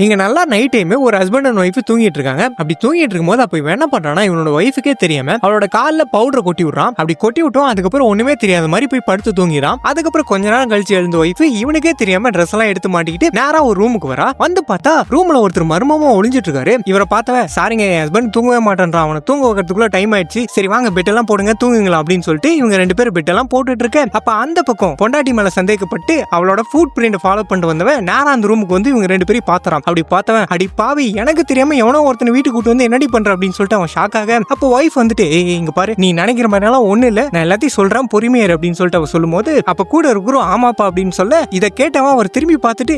இங்க நல்லா night time ஒரு ஹஸ்பண்ட் அண்ட் ஒய்ஃப் தூங்கிட்டு இருக்காங்க. அப்படி தூங்கிட்டு இருக்கும்போது அப்ப இவன் என்ன பண்றானா, இவனோட ஒய்ஃபுக்கே தெரியாம அவளோட கால்ல பவுடர் கொட்டி விடுறான். அப்படி கொட்டி விட்டோம். அதுக்கப்புறம் ஒண்ணுமே தெரியாத மாதிரி போய் படுத்து தூங்கிடான். அதுக்கப்புறம் கொஞ்ச நேரம் கழிச்சு எழுந்த ஒய்ஃப் இவனுக்கே தெரியாம ட்ரெஸ் எல்லாம் எடுத்து மாட்டிக்கிட்டு நேரா ஒரு ரூமுக்கு வரா. வந்து பார்த்தா ரூம்ல ஒருத்தர் மர்மமா ஒளிஞ்சிட்டு இருக்காரு. இவரை பார்த்தவ, சாரிங்க என் ஹஸ்பண்ட் தூங்கவே மாட்டேன்றான், அவனை தூங்க வைக்கிறதுக்குள்ள டைம் ஆயிடுச்சு, சரி வாங்க பெட் எல்லாம் போடுங்க தூங்குங்களா அப்படின்னு சொல்லிட்டு இவங்க ரெண்டு பேரும் பெட் எல்லாம் போட்டுட்டு இருக்க. அப்ப அந்த பக்கம் பொண்டாட்டி மேல சந்தேகப்பட்டு அவளோட ஃபுட் பிரிண்ட் ஃபாலோ பண்ணிட்டு வந்தவன் நேரா அந்த ரூமுக்கு வந்து இவங்க ரெண்டு பேரும் பாத்துறான். அப்படி பார்த்தவன், அடி பாவி எனக்கு தெரியாம எவனோ ஒருத்தனை வீட்டுக்கு கூட்டு வந்து என்னடி பண்ற அப்படின்னு சொல்லிட்டு அவன் ஷாக் ஆக. அப்போ ஒய்ஃப் வந்துட்டு, இங்க பாரு நீ நினைக்கிற மாதிரிலாம் ஒண்ணு இல்ல, நான் எல்லாத்தையும் சொல்றேன் பொறுமையாரு அப்படின்னு சொல்லிட்டு அவ சொல்லும்போது, அப்ப கூட இருக்கிறோம் ஆமாப்பா அப்படின்னு சொல்ல, இதை கேட்டவன் அவர் திரும்பி பார்த்துட்டு,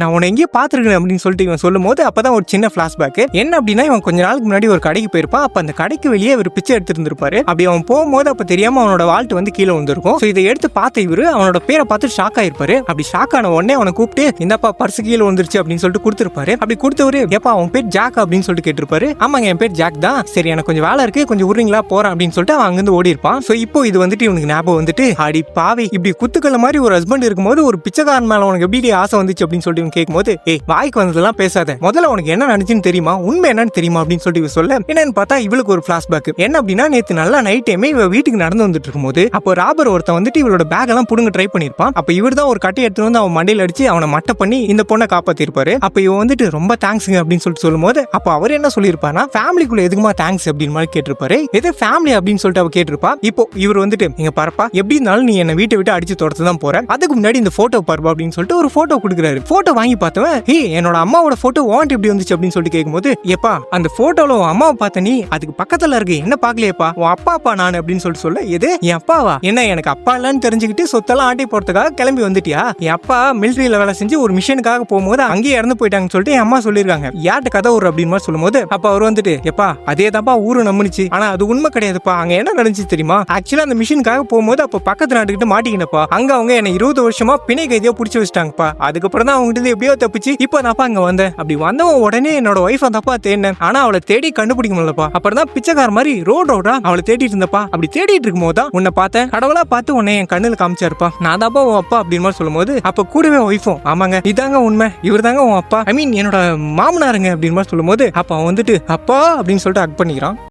நான் உன்னை எங்கேயோ பாத்துருக்கேன் அப்படின்னு சொல்லிட்டு இவன் சொல்லும் போது அப்பதான் ஒரு சின்ன பிளாஷ்பேக். என்ன அப்படின்னா, இவன் கொஞ்ச நாளுக்கு முன்னாடி ஒரு கடைக்கு போயிருப்பான். அப்ப அந்த கடைக்கு வெளியே ஒரு பிச்சை எடுத்துருந்துருப்பாரு. அப்படி அவன் போகும்போது அப்ப தெரியாம அவனோட வால்ட் வந்து கீழே வந்திருக்கும். இதை எடுத்து பார்த்த இவரு அவனோட பேரை பார்த்து ஷாக் ஆயிருப்பாரு. அப்படி ஷாக் ஆன உடனே அவனை கூப்பிட்டு, இந்தப்பா பர்ஸ் கீழே வந்துருச்சு அப்படின்னு சொல்லிட்டு கொடுத்துருப்பாரு. அப்படி கொடுத்தவரு, எப்பா அவன் பேர் ஜாக் அப்படின்னு சொல்லிட்டு கேட்டிருப்பாரு. ஆமாங்க என் பேர் ஜாக் தான், சரி எனக்கு கொஞ்சம் வேலை இருக்கு கொஞ்சம் விடுறீங்களா போறேன் அப்படின்னு சொல்லிட்டு அவன் அங்கிருந்து ஓடி இருப்பான். சோ இப்போ இது வந்துட்டு இவனுக்கு ஞாபகம் வந்துட்டு, அடி பாவி இப்படி குத்துக்கல்ல மாதிரி ஒரு ஹஸ்பண்ட் இருக்கும்போது ஒரு பிச்சைக்காரன் மேல உனக்கு எப்படி ஆசை வந்துச்சு அப்படின்னு சொல்லிட்டு இவன் கேட்கும்போது, வாய்க்கு வந்ததெல்லாம் பேசாத, முதல்ல உனக்கு என்ன நினைச்சுன்னு தெரியுமா, உண்மை என்னன்னு தெரியுமா அப்படின்னு சொல்லிட்டு இவ சொல்ல, என்னன்னு பார்த்தா இவளுக்கு ஒரு பிளாஷ்பேக். என்ன அப்படின்னா, நேத்து நல்லா நைட் டைமே இவ வீட்டுக்கு நடந்து வந்துட்டு இருக்கும்போது அப்போ ராபர் ஒருத்தன் வந்துட்டு இவளோட பேக் எல்லாம் புடுங்க ட்ரை பண்ணிருப்பான். அப்ப இவர் தான் ஒரு கட்டை எடுத்து வந்து அவன் மண்டையில அடிச்சு அவனை மட்டை பண்ணி இந்த பொண்ணை காப்பாத்திருப்பாரு. அப்ப இவன் வந்துட்டு ரொம்ப தேங்க்ஸுங்க அப்படின்னு சொல்லிட்டு சொல்லும்போது அப்ப அவர் என்ன சொல்லியிருப்பானா, ஃபேமிலிக்குள்ள எதுக்குமா தேங்க்ஸ் அப்படின்னு மாதிரி கேட்டிருப்பாரு. எது ஃபேமிலி அப்படின்னு சொல்லிட்டு அவ கேட்டிருப்பா. இப்போ இவர் வந்துட்டு, இங்க பாருப்பா எப்படி இருந்தாலும் நீ என்ன வீட்டை விட்டு அடிச்சு தொடர்த்து தான் போற, அதுக்கு முன்னாடி இந்த போட்டோ பாருப்பா அப்படின்னு சொல்லிட்டு ஒரு போட்டோ கொடுக்குறாரு. போட்டோ வாங்கி பார்த்தவன், என்னோட அம்மாவோட போட்டோ வாண்ட் எப்படி வந்துச்சு அப்படின்னு சொல்லிட்டு கேட்கும்போது, எப்பா அந்த போட்டோல உன் அம்மாவை பார்த்த நீ அதுக்கு பக்கத்துல இருக்கு என்ன பாக்கலையப்பா, உன் அப்பா நான் அப்படின்னு சொல்லிட்டு சொல்ல, எது என் அப்பாவா, என்ன எனக்கு அப்பா இல்லன்னு தெரிஞ்சுக்கிட்டு சொத்தெல்லாம் ஆட்டி போறதுக்காக கிளம்பி வந்துட்டியா, என் அப்பா மிலிட்டரியில வேலை செஞ்சு ஒரு மிஷனுக்காக போகும்போது அங்கேயே இறந்து போயிட்டாங்கன்னு சொல்லிட்டு என் அம்மா சொல்லிருக்காங்க, யார்கிட்ட கதை ஒரு அப்படின்னு மாதிரி சொல்லும்போது அப்ப அவர் வந்துட்டு, எப்பா அதே தான்ப்பா ஊரு நம்பிச்சு, ஆனா அது உண்மை கிடையாதுப்பா, அங்க என்ன நடந்துச்சு தெரியுமா, ஆக்சுவலா அந்த மிஷனுக்காக போகும்போது அப்ப பக்கத்து நாட்டுக்கிட்ட மாட்டிக்கினப்பா, அங்க அவங்க என்ன 20 வருஷமா பிணை கைதியா புடிச்சு வச்சிட்டாங்கப்பா, அதுக்கப்புறம் தான் அவங்க எப்படியோ தப்பிச்சு இப்போ தான்ப்பா அங்க வந்தேன், அப்படி வந்தவன் உடனே என்னோட ஒய்ஃப் தப்பா தேடினேன், ஆனா அவளை தேடி கண்டுபிடிக்க முடியலப்பா, அப்புறம் தான் பிச்சைக்கார மாதிரி ரோடா அவளை தேடிட்டு இருந்தப்பா, அப்படி தேடிட்டு இருக்கும் போது தான் உன்னை பார்த்தேன், கடவுளா பார்த்து உன்னை என் கண்ணுல காமிச்சாருப்பா, நான் தான்ப்பா உன் அப்பா அப்படின்னு மாதிரி சொல்லும்போது அப்ப கூடவே ஒய்ஃபும், ஆமாங்க இதாங்க உண்மை, இவர் தாங்க உன் அப்பா, ஐ மீன் என்னோட மாமனாருங்க அப்படின்னு மாதிரி சொல்லும்போது அப்ப அவன் வந்துட்டு அப்பா அப்படின்னு சொல்லிட்டு ஹக் பண்ணிக்கிறான்.